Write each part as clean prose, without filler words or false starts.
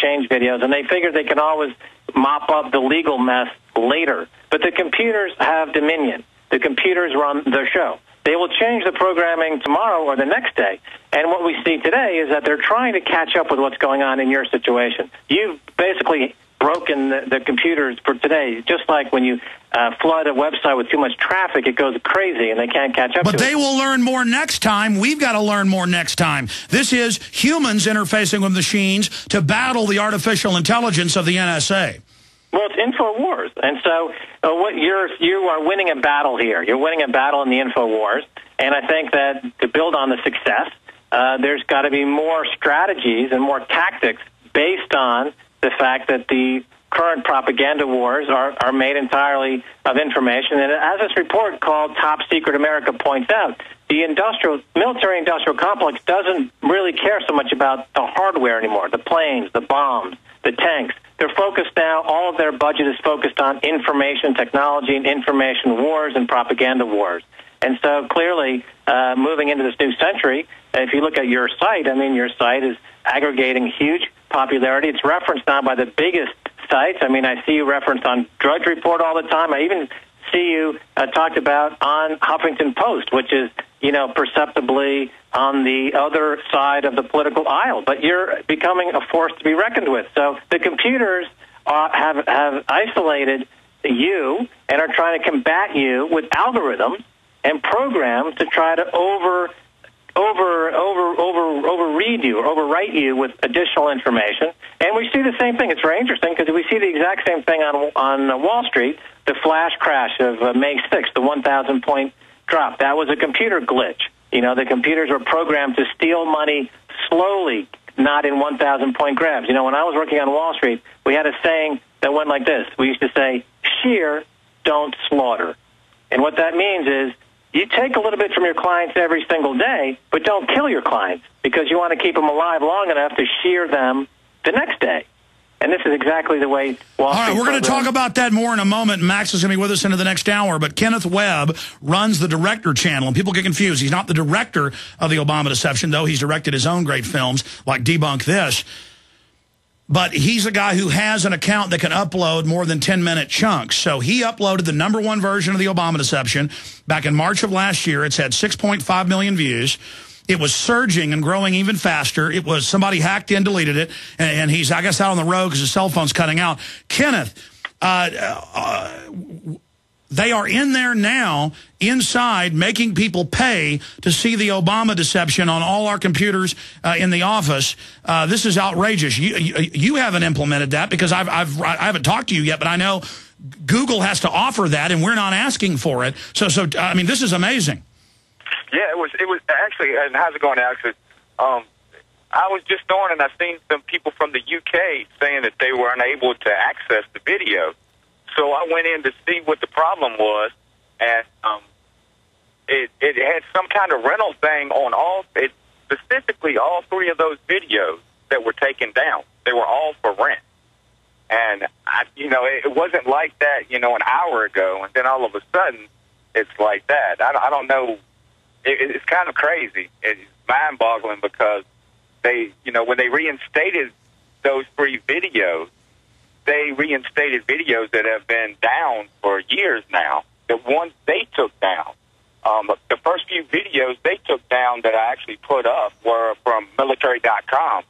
change videos, and they figure they can always mop up the legal mess later. But the computers have dominion. The computers run the show. They will change the programming tomorrow or the next day. And what we see today is that they're trying to catch up with what's going on in your situation. You've basically broken the computers for today. Just like when you flood a website with too much traffic, it goes crazy and they can't catch up to it. But they will learn more next time. We've got to learn more next time. This is humans interfacing with machines to battle the artificial intelligence of the NSA. Well, it's InfoWars. And so you are winning a battle here. You're winning a battle in the InfoWars. And I think that to build on the success, there's got to be more strategies and more tactics based on the fact that the current propaganda wars are made entirely of information. And as this report called Top Secret America points out, the military-industrial complex doesn't really care so much about the hardware anymore, the planes, the bombs, the tanks. They're focused now, all of their budget is focused on information technology and information wars and propaganda wars. And so clearly, moving into this new century, if you look at your site, I mean, your site is aggregating huge popularity. It's referenced now by the biggest sites. I mean, I see you referenced on Drudge Report all the time. I even see you talked about on Huffington Post, which is, perceptibly on the other side of the political aisle. But you're becoming a force to be reckoned with. So the computers have isolated you and are trying to combat you with algorithms and programs to try to overread you or overwrite you with additional information. And we see the same thing. It's very interesting because we see the exact same thing on Wall Street, the flash crash of May 6th, the 1,000-point drop. That was a computer glitch. The computers were programmed to steal money slowly, not in 1,000-point grabs. When I was working on Wall Street, we had a saying that went like this. We used to say, shear, don't slaughter. And what that means is you take a little bit from your clients every single day, but don't kill your clients because you want to keep them alive long enough to shear them the next day. And this is exactly the way Wall Street. All right, we're going to talk about that more in a moment. Max is going to be with us into the next hour. But Kenneth Webb runs the Director channel, and people get confused. He's not the director of the Obama deception, though he's directed his own great films like Debunk This. But he's a guy who has an account that can upload more than 10-minute chunks. So he uploaded the #1 version of the Obama deception back in March of last year. It's had 6.5 million views. It was surging and growing even faster. It was somebody hacked in, deleted it, and he's, I guess, out on the road because his cell phone's cutting out. Kenneth, they are in there now, inside, making people pay to see the Obama deception on all our computers in the office. This is outrageous. You haven't implemented that because I haven't talked to you yet, but I know Google has to offer that, and we're not asking for it. So I mean, this is amazing. Yeah, it was actually, and how's it going, Alex? I was just on, and I've seen some people from the UK saying that they were unable to access the video. So I went in to see what the problem was, and it had some kind of rental thing on specifically all 3 of those videos that were taken down. They were all for rent. And, it wasn't like that, an hour ago, and then all of a sudden it's like that. I don't know. It's kind of crazy. It's mind-boggling because they, when they reinstated those 3 videos, they reinstated videos that have been down for years now. The ones they took down, the first few videos they took down that I actually put up were from military.com.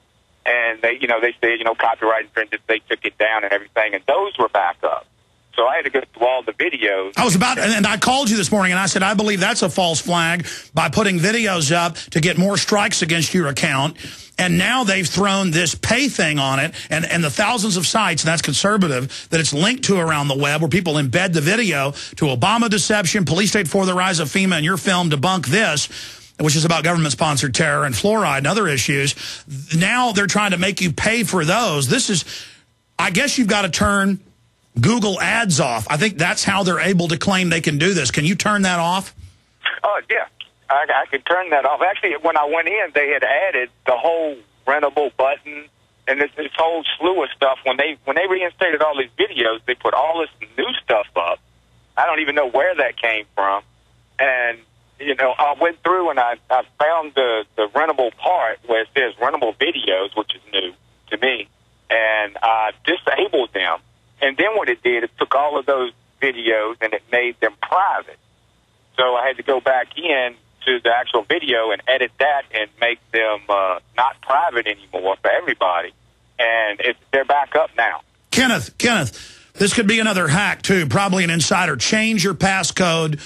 And they said, copyright infringement, they took it down and everything, and those were back up. So I had to go through all the videos. And I called you this morning, and I said, I believe that's a false flag by putting videos up to get more strikes against your account. And now they've thrown this pay thing on it, and the thousands of sites, and that's conservative, that it's linked to around the web where people embed the video to Obama deception, Police State for the Rise of FEMA, and your film Debunk This, which is about government-sponsored terror and fluoride and other issues. Now they're trying to make you pay for those. This is, I guess you've got to turn Google ads off. I think that's how they're able to claim they can do this. Can you turn that off? Oh, yeah. I could turn that off. Actually, when I went in, they had added the whole rentable button and this whole slew of stuff. When they reinstated all these videos, they put all this new stuff up. I don't even know where that came from. And, I went through and I found the rentable part where it says rentable videos, which is new to me. and disabled them. And then what it did, it took all of those videos and it made them private. So I had to go back in to the actual video and edit that and make them not private anymore for everybody. And they're back up now. Kenneth, this could be another hack, too. Probably an insider. Change your passcode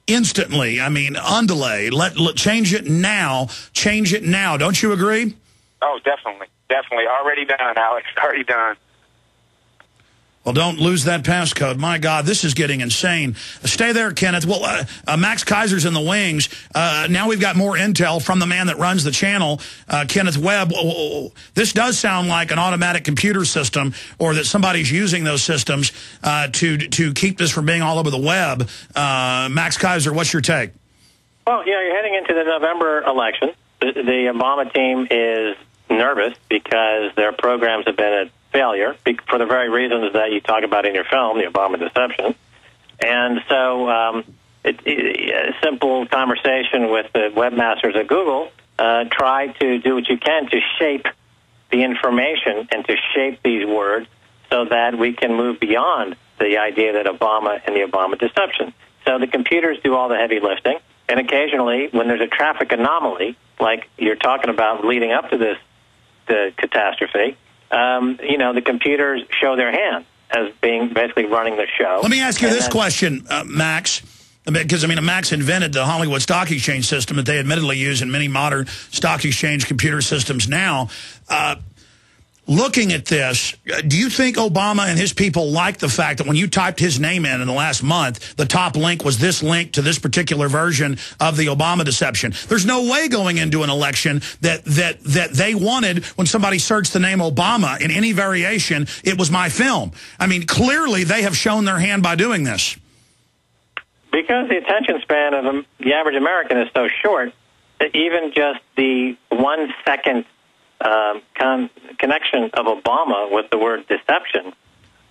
instantly. I mean, on delay. Change it now. Change it now. Don't you agree? Oh, definitely. Definitely. Already done, Alex. Already done. Well, don't lose that passcode. My God, this is getting insane. Stay there, Kenneth. Well, Max Keiser's in the wings. Now we've got more intel from the man that runs the channel, Kenneth Webb. This does sound like an automatic computer system, or that somebody's using those systems to keep this from being all over the web. Max Keiser, what's your take? Well, you're heading into the November election. The Obama team is nervous because their programs have been a failure for the very reasons that you talk about in your film, the Obama deception. And so a simple conversation with the webmasters at Google, try to do what you can to shape the information and to shape these words so that we can move beyond the idea that Obama and the Obama deception. So the computers do all the heavy lifting, and occasionally when there's a traffic anomaly, like you're talking about leading up to this catastrophe, the computers show their hand as being basically running the show. Let me ask you this question, Max, because, Max invented the Hollywood Stock Exchange system that they admittedly use in many modern stock exchange computer systems now. Looking at this, do you think Obama and his people like the fact that when you typed his name in the last month, the top link was this link to this particular version of the Obama deception? There's no way going into an election that they wanted, when somebody searched the name Obama in any variation, it was my film. Clearly they have shown their hand by doing this. Because the attention span of the average American is so short that even just the 1 second connection of Obama with the word deception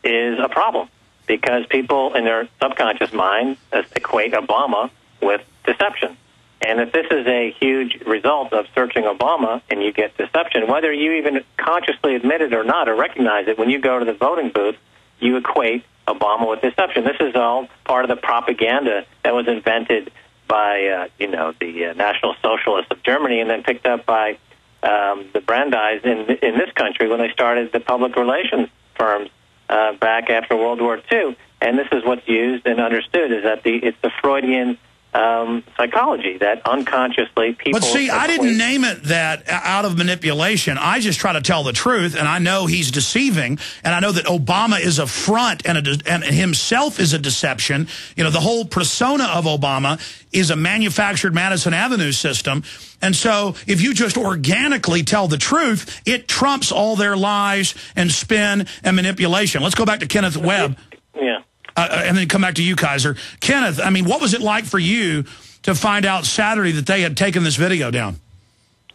is a problem, because people in their subconscious mind equate Obama with deception. And if this is a huge result of searching Obama and you get deception, whether you even consciously admit it or not or recognize it, when you go to the voting booth, you equate Obama with deception. This is all part of the propaganda that was invented by, the National Socialists of Germany and then picked up by the Brandeis in this country when they started the public relations firms back after World War II. And this is what's used and understood, is that it's the Freudian psychology that unconsciously people... But see, I didn't name it that out of manipulation. I just try to tell the truth, and I know he's deceiving, and I know that Obama is a front and himself is a deception. The whole persona of Obama is a manufactured Madison Avenue system. And so if you just organically tell the truth, it trumps all their lies and spin and manipulation. Let's go back to Kenneth Webb. Yeah. And then come back to you, Keiser. Kenneth, what was it like for you to find out Saturday that they had taken this video down?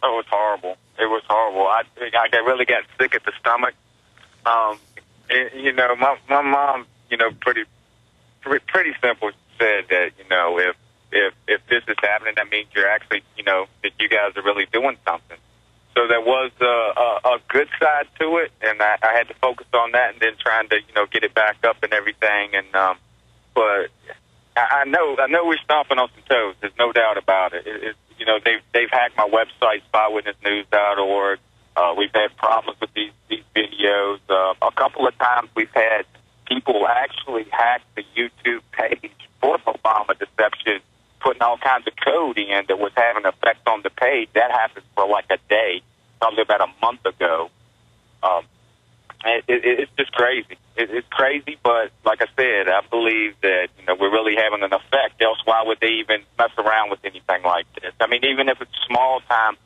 Oh, it was horrible. It was horrible. I really got sick at the stomach. My mom, pretty simple said that, if this is happening, that means you're actually, that you guys are really doing something. So there was a good side to it, and I had to focus on that, and then trying to get it back up and everything. And but I know we're stomping on some toes. There's no doubt about it. They've hacked my website, spywitnessnews.org. We've had problems with these videos. A couple of times we've had people actually hack the YouTube page for Obama deception, putting all kinds of code in that was having an effect on the page. That happened for like a day, probably about a month ago. It's just crazy. It's crazy, but like I said, I believe that we're really having an effect. Else, why would they even mess around with anything like this? Even if it's small-time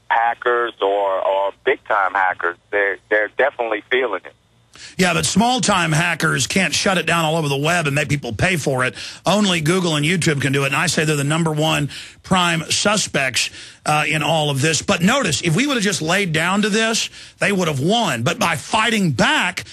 hackers or big-time hackers, they're definitely feeling it. Yeah, but small-time hackers can't shut it down all over the web and make people pay for it. Only Google and YouTube can do it, and I say they're the #1 prime suspects in all of this. But notice, if we would have just laid down to this, they would have won. But by fighting back,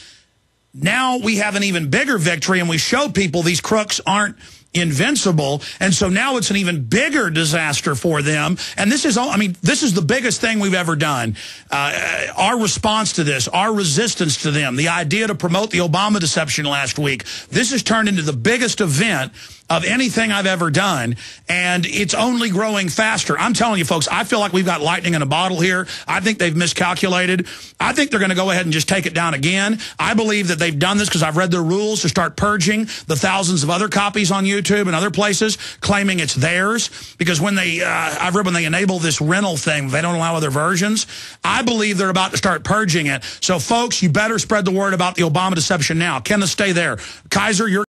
now we have an even bigger victory, and we show people these crooks aren't invincible. And so now it's an even bigger disaster for them. And this is, this is the biggest thing we've ever done. Our response to this, our resistance to them, the idea to promote the Obama deception last week, this has turned into the biggest event of anything I've ever done, and it's only growing faster. I'm telling you, folks, I feel like we've got lightning in a bottle here. I think they've miscalculated. I think they're going to go ahead and just take it down again. I believe that they've done this because I've read their rules to start purging the thousands of other copies on YouTube and other places claiming it's theirs, because when they, I've read when they enable this rental thing, they don't allow other versions. I believe they're about to start purging it. So, folks, you better spread the word about the Obama deception now. Kenneth, stay there. Keiser, you're